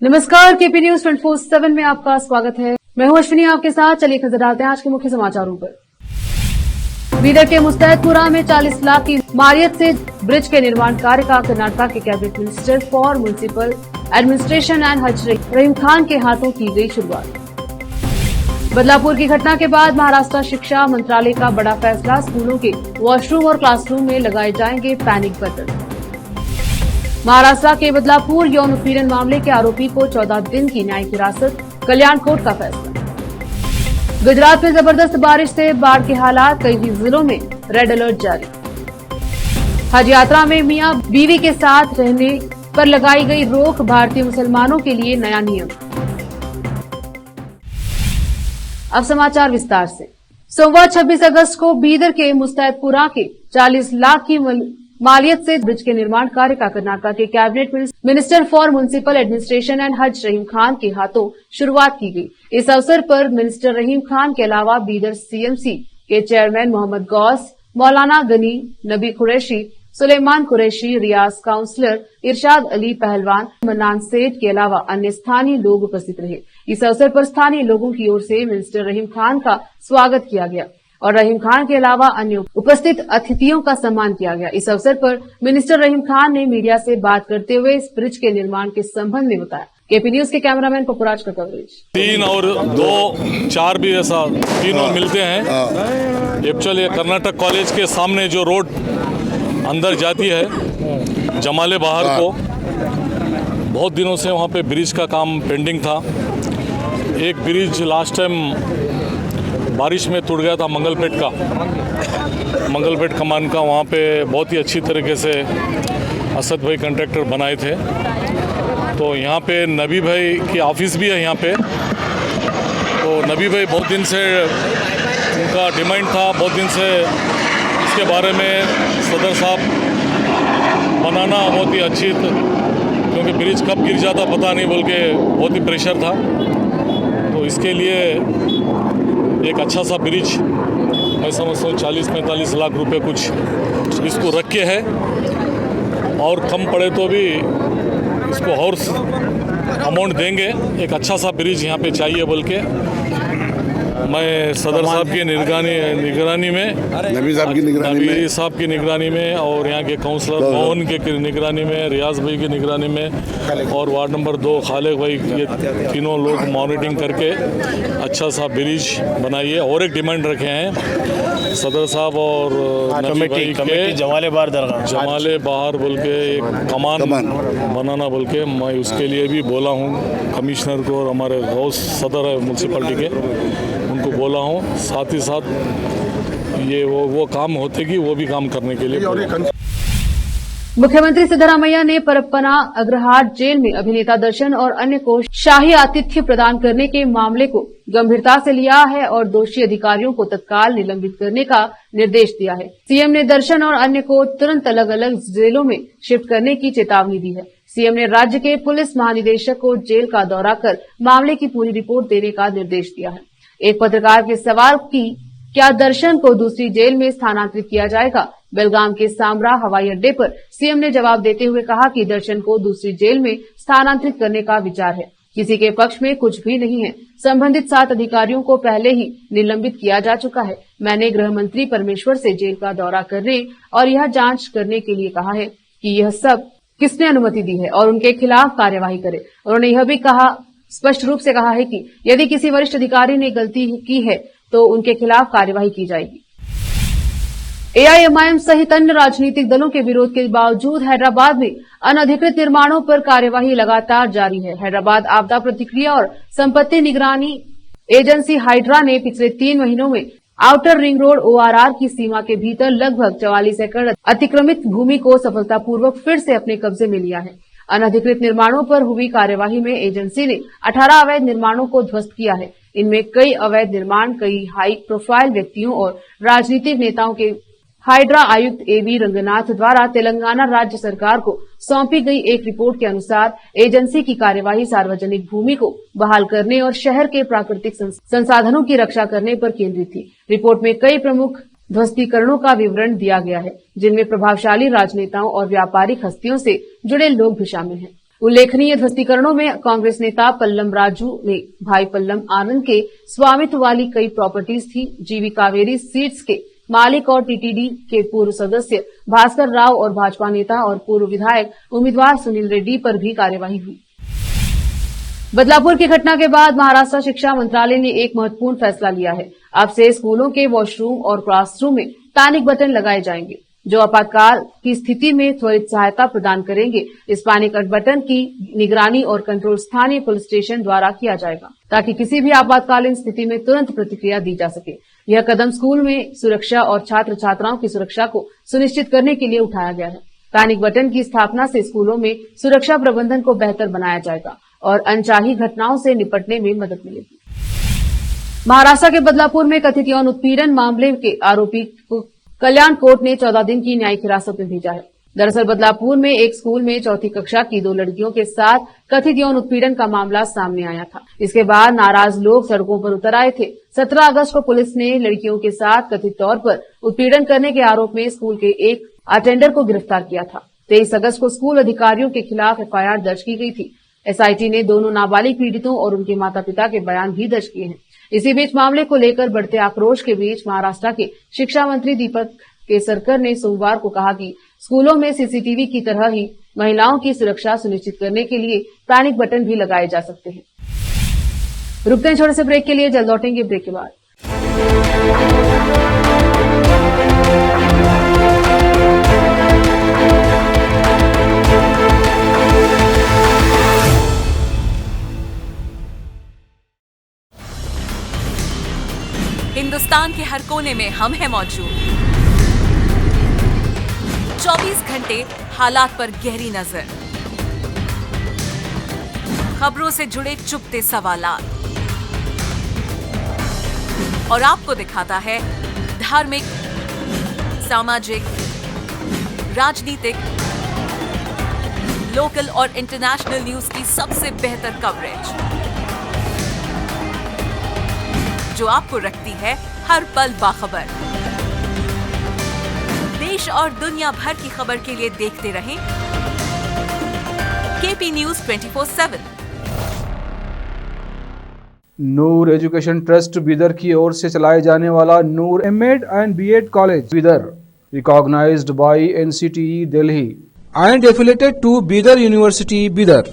नमस्कार, KP news 24/7 में आपका स्वागत है। मैं हूं अश्विनी आपके साथ। चलिए नजर डालते हैं आज के मुख्य समाचारों पर। बीदर के मुस्तैदपुरा में 40 लाख की मालियत से ब्रिज के निर्माण कार्य का कर्नाटक के cabinet minister for municipal administration and हज रहीम खान के हाथों की गई शुरुआत। बदलापुर की घटना के बाद महाराष्ट्र शिक्षा मंत्रालय का बड़ा फैसला, स्कूलों के वॉशरूम और क्लासरूम में लगाए जाएंगे पैनिक बटन। महाराष्ट्र के बदलापुर यौन उत्पीड़न मामले के आरोपी को 14 दिन की न्यायिक हिरासत, कल्याण कोर्ट का फैसला। गुजरात में जबरदस्त बारिश से बाढ़ के हालात, कई जिलों में रेड अलर्ट जारी। हज यात्रा में मियां बीवी के साथ रहने पर लगाई गई रोक, भारतीय मुसलमानों के लिए नया नियम। अब समाचार विस्तार से। सोमवार 26 अगस्त को बीदर के मुस्तैदपुरा के 40 लाख की मालियत से ब्रिज के निर्माण कार्य का कर्नाटक के cabinet minister for municipal administration and हज रहीम खान के हाथों शुरुआत की गई। इस अवसर पर मिनिस्टर रहीम खान के अलावा बीदर सीएमसी के चेयरमैन मोहम्मद गौस, मौलाना गनी, नबी कुरैशी, सुलेमान कुरैशी, रियाज काउंसलर इरशाद अली पहलवान, मन्नान सेठ के अलावा अन्य स्थानीय लोग उपस्थित रहे। इस अवसर पर स्थानीय लोगों की ओर से मिनिस्टर रहीम खान का स्वागत किया गया और रहीम खान के अलावा अन्य उपस्थित अतिथियों का सम्मान किया गया। इस अवसर पर मिनिस्टर रहीम खान ने मीडिया से बात करते हुए इस ब्रिज के निर्माण के संबंध में बताया। केपी न्यूज के कैमरामैन पपुराज का कवरेज। 3 और 2, 4 भी ऐसा तीनों मिलते हैं। एक्चुअली कर्नाटक कॉलेज के सामने जो रोड अंदर जाती है जमाले बाहर को, बहुत दिनों से वहाँ पे ब्रिज का काम पेंडिंग था। एक ब्रिज लास्ट टाइम बारिश में टूट गया था मंगलपेट कमान का, वहाँ पे बहुत ही अच्छी तरीके से असद भाई कॉन्ट्रैक्टर बनाए थे। तो यहाँ पे नबी भाई की ऑफिस भी है यहाँ पे। तो नबी भाई बहुत दिन से उनका डिमांड था, बहुत दिन से इसके बारे में सदर साहब बनाना बहुत ही अच्छी, क्योंकि ब्रिज कब गिर जाता पता नहीं बोल के बहुत ही प्रेशर था। तो इसके लिए एक अच्छा सा ब्रिज मैं समझता हूँ 40-45 लाख रुपए कुछ इसको रख के है, और कम पड़े तो भी इसको और अमाउंट देंगे। एक अच्छा सा ब्रिज यहाँ पे चाहिए बोल के मैं सदर साहब की निगरानी में, नबी साहब की निगरानी में और यहाँ के काउंसलर मोहन के निगरानी में, रियाज भाई की निगरानी में और वार्ड नंबर 2 खालिक भाई, ये तीनों लोग मॉनिटरिंग करके अच्छा सा ब्रिज बनाइए। और एक डिमांड रखे हैं सदर साहब और नबी भाई के जमाले बाहर बोल के एक कमान बनाना बोल के, मैं उसके लिए भी बोला हूँ कमिश्नर को और हमारे गौस सदर है म्यूनसिपलिटी के, उनको बोला हूँ। साथ ही साथ ये वो काम होते कि वो भी काम करने के लिए। मुख्यमंत्री सिद्धरामैया ने परप्पना अग्रहार जेल में अभिनेता दर्शन और अन्य को शाही आतिथ्य प्रदान करने के मामले को गंभीरता से लिया है और दोषी अधिकारियों को तत्काल निलंबित करने का निर्देश दिया है। सीएम ने दर्शन और अन्य को तुरंत अलग अलग जेलों में शिफ्ट करने की चेतावनी दी है। सीएम ने राज्य के पुलिस महानिदेशक को जेल का दौरा कर मामले की पूरी रिपोर्ट देने का निर्देश दिया है। एक पत्रकार के सवाल की क्या दर्शन को दूसरी जेल में स्थानांतरित किया जाएगा, बेलगाम के सामरा हवाई अड्डे पर सीएम ने जवाब देते हुए कहा कि दर्शन को दूसरी जेल में स्थानांतरित करने का विचार है। किसी के पक्ष में कुछ भी नहीं है। संबंधित 7 अधिकारियों को पहले ही निलंबित किया जा चुका है। मैंने गृह मंत्री परमेश्वर से जेल का दौरा करने और यह जांच करने के लिए कहा है कि यह सब किसने अनुमति दी है और उनके खिलाफ कार्यवाही करे। उन्होंने यह भी स्पष्ट रूप से कहा है कि यदि किसी वरिष्ठ अधिकारी ने गलती की है तो उनके खिलाफ कार्यवाही की जाएगी। एआईएमआईएम सहित अन्य राजनीतिक दलों के विरोध के बावजूद हैदराबाद में अनधिकृत निर्माणों पर कार्यवाही लगातार जारी है। हैदराबाद आपदा प्रतिक्रिया और संपत्ति निगरानी एजेंसी हाइड्रा ने पिछले 3 महीनों में आउटर रिंग रोड ORR की सीमा के भीतर लगभग 44 एकड़ अतिक्रमित भूमि को सफलतापूर्वक फिर से अपने कब्जे में लिया है। अनधिकृत निर्माणों पर हुई कार्यवाही में एजेंसी ने 18 अवैध निर्माणों को ध्वस्त किया है। इनमें कई अवैध निर्माण कई हाई प्रोफाइल व्यक्तियों और राजनीतिक नेताओं के हाइड्रा आयुक्त एवी रंगनाथ द्वारा तेलंगाना राज्य सरकार को सौंपी गई एक रिपोर्ट के अनुसार एजेंसी की कार्यवाही सार्वजनिक भूमि को बहाल करने और शहर के प्राकृतिक संसाधनों की रक्षा करने पर केंद्रित थी। रिपोर्ट में कई प्रमुख ध्वस्तीकरणों का विवरण दिया गया है, जिनमें प्रभावशाली राजनेताओं और व्यापारिक हस्तियों से जुड़े लोग भी शामिल हैं। उल्लेखनीय ध्वस्तीकरणों में कांग्रेस नेता पल्लम राजू ने भाई पल्लम आनंद के स्वामित्व वाली कई प्रॉपर्टीज थी। जीवी कावेरी सीड्स के मालिक और टीटीडी के पूर्व सदस्य भास्कर राव और भाजपा नेता और पूर्व विधायक उम्मीदवार सुनील रेड्डी पर भी कार्यवाही हुई। बदलापुर की घटना के बाद महाराष्ट्र शिक्षा मंत्रालय ने एक महत्वपूर्ण फैसला लिया है। अब से स्कूलों के वॉशरूम और क्लासरूम में पैनिक बटन लगाए जाएंगे, जो आपातकाल की स्थिति में त्वरित सहायता प्रदान करेंगे। इस पैनिक बटन की निगरानी और कंट्रोल स्थानीय पुलिस स्टेशन द्वारा किया जाएगा, ताकि किसी भी आपातकालीन स्थिति में तुरंत प्रतिक्रिया दी जा सके। यह कदम स्कूल में सुरक्षा और छात्र छात्राओं की सुरक्षा को सुनिश्चित करने के लिए उठाया गया है। पैनिक बटन की स्थापना से स्कूलों में सुरक्षा प्रबंधन को बेहतर बनाया जाएगा और अनचाही घटनाओं से निपटने में मदद मिलेगी। महाराष्ट्र के बदलापुर में कथित यौन उत्पीड़न मामले के आरोपी को कल्याण कोर्ट ने 14 दिन की न्यायिक हिरासत में भेजा है। दरअसल बदलापुर में एक स्कूल में चौथी कक्षा की 2 लड़कियों के साथ कथित यौन उत्पीड़न का मामला सामने आया था। इसके बाद नाराज लोग सड़कों पर उतर आए थे। 17 अगस्त को पुलिस ने लड़कियों के साथ कथित तौर पर उत्पीड़न करने के आरोप में स्कूल के एक अटेंडर को गिरफ्तार किया था। 23 अगस्त को स्कूल अधिकारियों के खिलाफ एफआईआर दर्ज की गई थी। एसआईटी ने दोनों नाबालिग पीड़ितों और उनके माता पिता के बयान भी दर्ज किए हैं। इसी बीच मामले को लेकर बढ़ते आक्रोश के बीच महाराष्ट्र के शिक्षा मंत्री दीपक केसरकर ने सोमवार को कहा कि स्कूलों में सीसीटीवी की तरह ही महिलाओं की सुरक्षा सुनिश्चित करने के लिए पैनिक बटन भी लगाए जा सकते हैं। रुकते हैं छोटे से ब्रेक के लिए, जल्द लौटेंगे ब्रेक के बाद। हिंदुस्तान के हर कोने में हम हैं मौजूद। 24 घंटे हालात पर गहरी नजर, खबरों से जुड़े चुपते सवालात और आपको दिखाता है धार्मिक, सामाजिक, राजनीतिक, लोकल और इंटरनेशनल न्यूज की सबसे बेहतर कवरेज, जो आपको रखती है हर पल बाखबर। देश और दुनिया भर की खबर के लिए देखते रहें KP news 24/7। Noor education trust Bidar की ओर से चलाए जाने वाला Noor MEd and BEd college Bidar, recognised by NCTE Delhi and affiliated to Bidar University, Bidar.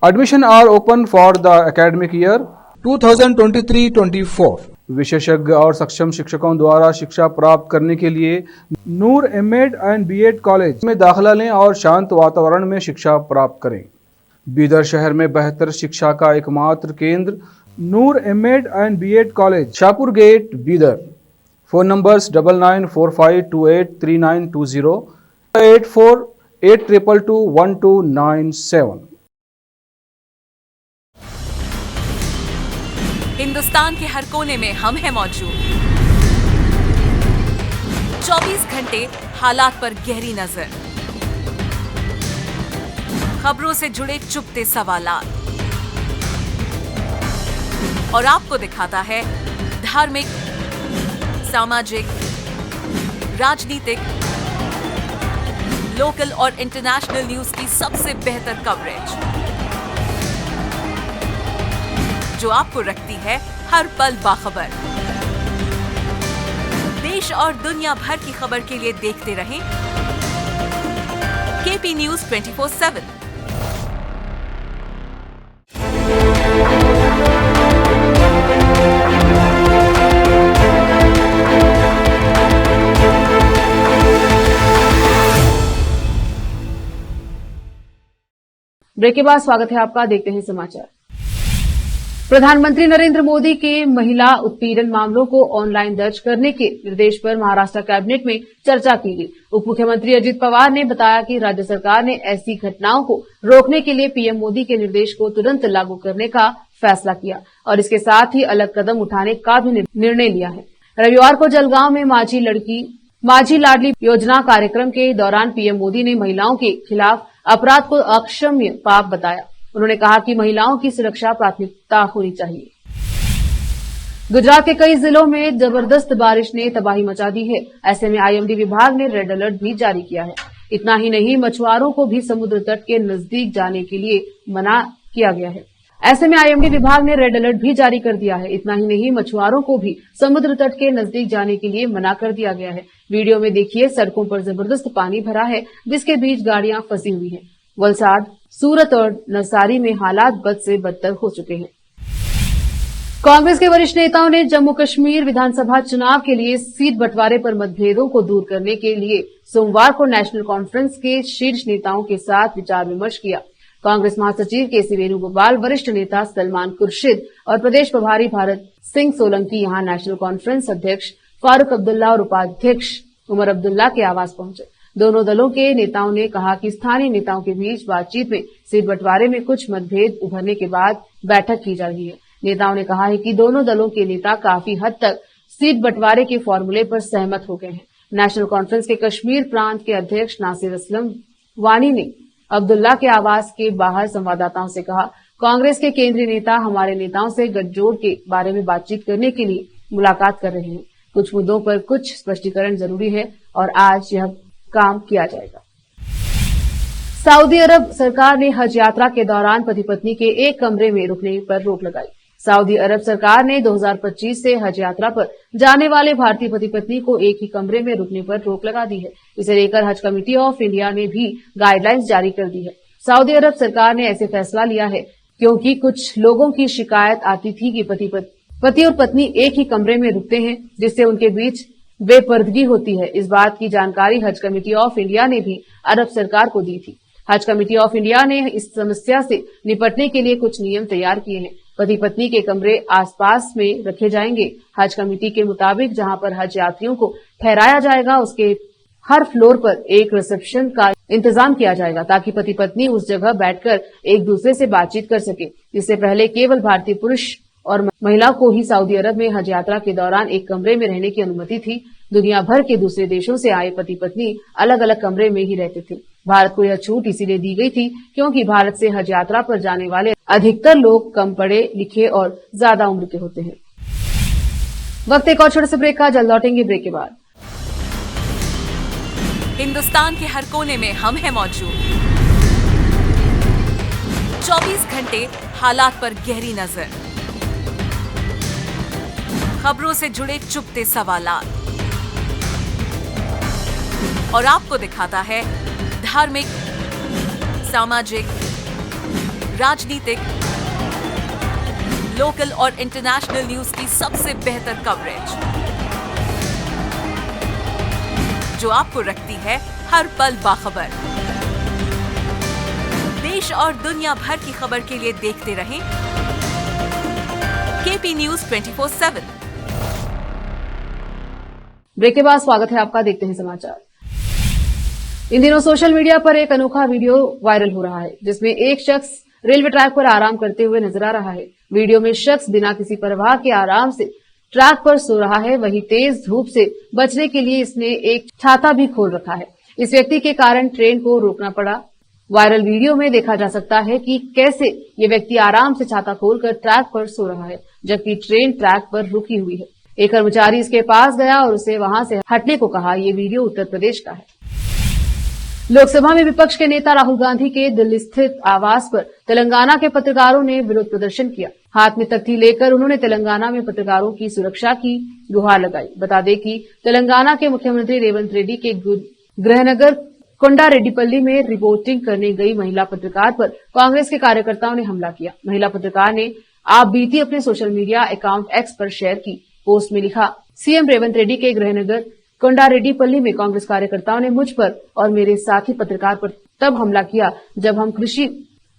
Admission are open for the academic year 2023-24. विशेषज्ञ और सक्षम शिक्षकों द्वारा शिक्षा प्राप्त करने के लिए नूर एमएड एंड बीएड कॉलेज में दाखिला लें और शांत वातावरण में शिक्षा प्राप्त करें। बीदर शहर में बेहतर शिक्षा का एकमात्र केंद्र Noor MEd and BEd college, Shahpur gate, Bidar. Phone numbers 9945283920, 8482221297। Hindustan के हर कोने में हम हैं मौजूद। 24 घंटे हालात पर गहरी नजर, खबरों से जुड़े चुपते सवालात और आपको दिखाता है धार्मिक, सामाजिक, राजनीतिक, लोकल और इंटरनेशनल न्यूज की सबसे बेहतर कवरेज, जो आपको रखती है हर पल बाखबर। देश और दुनिया भर की खबर के लिए देखते रहें केपी न्यूज 24/7। ब्रेक के बाद स्वागत है आपका, देखते हैं समाचार। प्रधानमंत्री नरेंद्र मोदी के महिला उत्पीड़न मामलों को ऑनलाइन दर्ज करने के निर्देश पर महाराष्ट्र कैबिनेट में चर्चा की गई। उप मुख्यमंत्री अजित पवार ने बताया कि राज्य सरकार ने ऐसी घटनाओं को रोकने के लिए पीएम मोदी के निर्देश को तुरंत लागू करने का फैसला किया और इसके साथ ही अलग कदम उठाने का भी निर्णय लिया है। रविवार को जलगांव में माझी लाडली योजना कार्यक्रम के दौरान पीएम मोदी ने महिलाओं के खिलाफ अपराध को अक्षम्य पाप बताया। उन्होंने कहा कि महिलाओं की सुरक्षा प्राथमिकता होनी चाहिए। गुजरात के कई जिलों में जबरदस्त बारिश ने तबाही मचा दी है। ऐसे में आईएमडी विभाग ने रेड अलर्ट भी जारी किया है। इतना ही नहीं, मछुआरों को भी समुद्र तट के नजदीक जाने के लिए मना किया गया है। ऐसे में आईएमडी विभाग ने रेड अलर्ट भी जारी कर दिया है। इतना ही नहीं, मछुआरों को भी समुद्र तट के नजदीक जाने के लिए मना कर दिया गया है। वीडियो में देखिए, सड़कों पर जबरदस्त पानी भरा है, जिसके बीच गाड़ियां फंसी हुई हैं। वलसाड, सूरत और नवसारी में हालात बद से बदतर हो चुके हैं। कांग्रेस के वरिष्ठ नेताओं ने जम्मू कश्मीर विधानसभा चुनाव के लिए सीट बंटवारे पर मतभेदों को दूर करने के लिए सोमवार को नेशनल कॉन्फ्रेंस के शीर्ष नेताओं के साथ विचार विमर्श किया। कांग्रेस महासचिव केसी वेणुगोपाल, वरिष्ठ नेता सलमान खुर्शीद और प्रदेश प्रभारी भारत सिंह सोलंकी यहां नेशनल कॉन्फ्रेंस अध्यक्ष फारूक अब्दुल्ला और उपाध्यक्ष उमर अब्दुल्ला के आवास पहुंचे। दोनों दलों के नेताओं ने कहा कि स्थानीय नेताओं के बीच बातचीत में सीट बंटवारे में कुछ मतभेद उभरने के बाद बैठक की जा रही है। नेताओं ने कहा है कि दोनों दलों के नेता काफी हद तक सीट बंटवारे के फॉर्मूले पर सहमत हो गए हैं। नेशनल कॉन्फ्रेंस के कश्मीर प्रांत के अध्यक्ष नासिर असलम वानी ने अब्दुल्ला के आवास के बाहर संवाददाताओं से कहा, कांग्रेस के केंद्रीय नेता हमारे नेताओं से गठजोड़ के बारे में बातचीत करने के लिए मुलाकात कर रहे हैं। कुछ मुद्दों पर कुछ स्पष्टीकरण जरूरी है और आज यह काम किया जाएगा। सऊदी अरब सरकार ने हज यात्रा के दौरान पति पत्नी के एक कमरे में रुकने पर रोक लगाई। सऊदी अरब सरकार ने 2025 से हज यात्रा पर जाने वाले भारतीय पति पत्नी को एक ही कमरे में रुकने पर रोक लगा दी है। इसे लेकर हज कमेटी ऑफ इंडिया ने भी गाइडलाइंस जारी कर दी है। सऊदी अरब सरकार ने ऐसे फैसला लिया है क्योंकि कुछ लोगों की शिकायत आती थी कि पति और पत्नी एक ही कमरे में रुकते हैं, जिससे उनके बीच बेपर्दगी होती है। इस बात की जानकारी हज कमेटी ऑफ इंडिया ने भी अरब सरकार को दी थी। हज कमेटी ऑफ इंडिया ने इस समस्या से निपटने के लिए कुछ नियम तैयार किए हैं। पति पत्नी के कमरे आसपास में रखे जाएंगे। हज कमेटी के मुताबिक जहां पर हज यात्रियों को ठहराया जाएगा, उसके हर फ्लोर पर एक रिसेप्शन का इंतजाम किया जाएगा ताकि पति पत्नी उस जगह बैठकर एक दूसरे से बातचीत कर सके। इससे पहले केवल भारतीय पुरुष और महिला को ही सऊदी अरब में हज यात्रा के दौरान एक कमरे में रहने की अनुमति थी। दुनिया भर के दूसरे देशों से आए पति पत्नी अलग अलग कमरे में ही रहते थे। भारत को यह छूट इसीलिए दी गई थी क्योंकि भारत से हज यात्रा पर जाने वाले अधिकतर लोग कम पढ़े लिखे और ज्यादा उम्र के होते हैं। वक्त एक और छोटे से ब्रेक का, जल्द लौटेंगे ब्रेक के बाद। हिंदुस्तान के हर कोने में हम हैं मौजूद। 24 घंटे हालात पर गहरी नजर, खबरों से जुड़े चुपते सवालात और आपको दिखाता है धार्मिक, सामाजिक, राजनीतिक, लोकल और इंटरनेशनल न्यूज की सबसे बेहतर कवरेज, जो आपको रखती है हर पल बाखबर। देश और दुनिया भर की खबर के लिए देखते रहें केपी न्यूज 24/7। ब्रेक के बाद स्वागत है आपका, देखते हैं समाचार। इन दिनों सोशल मीडिया पर एक अनोखा वीडियो वायरल हो रहा है, जिसमें एक शख्स रेलवे ट्रैक पर आराम करते हुए नजर आ रहा है। वीडियो में शख्स बिना किसी परवाह के आराम से ट्रैक पर सो रहा है। वहीं तेज धूप से बचने के लिए इसने एक छाता भी खोल रखा है। इस व्यक्ति के कारण ट्रेन को रोकना पड़ा। वायरल वीडियो में देखा जा सकता है कि कैसे ये व्यक्ति आराम से छाता खोलकर ट्रैक पर सो रहा है, जबकि ट्रेन ट्रैक पर रुकी हुई है। एक कर्मचारी इसके पास गया और उसे वहां से हटने को कहा। ये वीडियो उत्तर प्रदेश का है। लोकसभा में विपक्ष के नेता राहुल गांधी के दिल्ली स्थित आवास पर तेलंगाना के पत्रकारों ने विरोध प्रदर्शन किया। हाथ में तख्ती लेकर उन्होंने तेलंगाना में पत्रकारों की सुरक्षा की गुहार लगाई। बता दें कि तेलंगाना के मुख्यमंत्री रेवंत रेड्डी के गृहनगर कोंडारेड्डीपल्ली में रिपोर्टिंग करने गई महिला पत्रकार पर कांग्रेस के कार्यकर्ताओं ने हमला किया। महिला पत्रकार ने आप बीती अपने सोशल मीडिया अकाउंट एक्स पर शेयर की पोस्ट में लिखा, सीएम रेवंत रेड्डी के गृहनगर कोंडारेड्डीपल्ली में कांग्रेस कार्यकर्ताओं ने मुझ पर और मेरे साथी पत्रकार पर तब हमला किया जब हम कृषि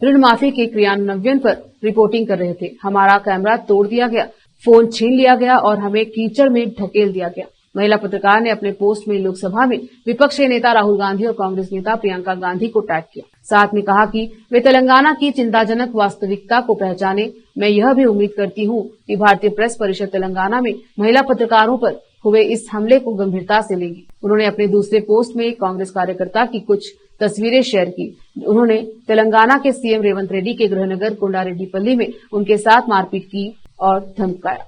ऋण माफी के क्रियान्वयन पर रिपोर्टिंग कर रहे थे। हमारा कैमरा तोड़ दिया गया, फोन छीन लिया गया और हमें कीचड़ में ढकेल दिया गया। महिला पत्रकार ने अपने पोस्ट में लोकसभा में विपक्ष के नेता राहुल गांधी और कांग्रेस नेता प्रियंका गांधी को टैग किया। साथ में कहा कि वे तेलंगाना की चिंताजनक वास्तविकता को पहचाने। मैं यह भी उम्मीद करती हूं कि भारतीय प्रेस परिषद तेलंगाना में महिला पत्रकारों पर हुए इस हमले को गंभीरता से लेगी। उन्होंने अपने दूसरे पोस्ट में कांग्रेस कार्यकर्ता की कुछ तस्वीरें शेयर की। उन्होंने तेलंगाना के सीएम रेवंत रेड्डी के गृहनगर कोंडारेड्डीपल्ली में उनके साथ मारपीट की और धमकाया।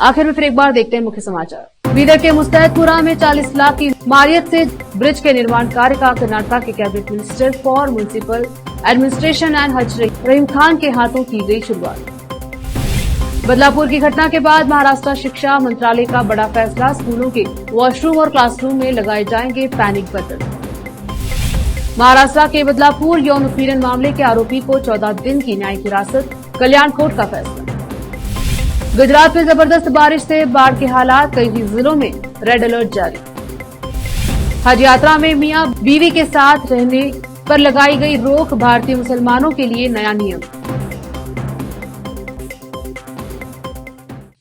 आखिर में फिर एक बार देखते हैं मुख्य समाचार। बीदर के मुस्तैदपुरा में 40 लाख की मालियत से ब्रिज के निर्माण कार्य का कर्नाटक के cabinet minister for municipal administration and हज रहीम खान के हाथों की गई शुरुआत। बदलापुर की घटना के बाद महाराष्ट्र शिक्षा मंत्रालय का बड़ा फैसला, स्कूलों के वॉशरूम और क्लासरूम में लगाए जाएंगे पैनिक बटन। महाराष्ट्र के बदलापुर यौन उत्पीड़न मामले के आरोपी को 14 दिन की न्यायिक हिरासत, कल्याण कोर्ट का फैसला। गुजरात में जबरदस्त बारिश से बाढ़ के हालात, कई जिलों में रेड अलर्ट जारी। हज यात्रा में मियां बीवी के साथ रहने पर लगाई गई रोक, भारतीय मुसलमानों के लिए नया नियम।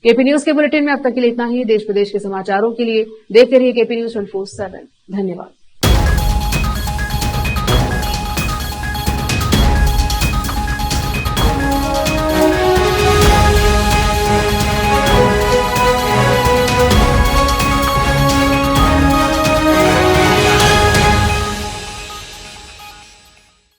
केपी न्यूज के बुलेटिन में अब तक के लिए इतना ही। देश प्रदेश के समाचारों के लिए देखते रहिए केपी न्यूज 24/7। धन्यवाद।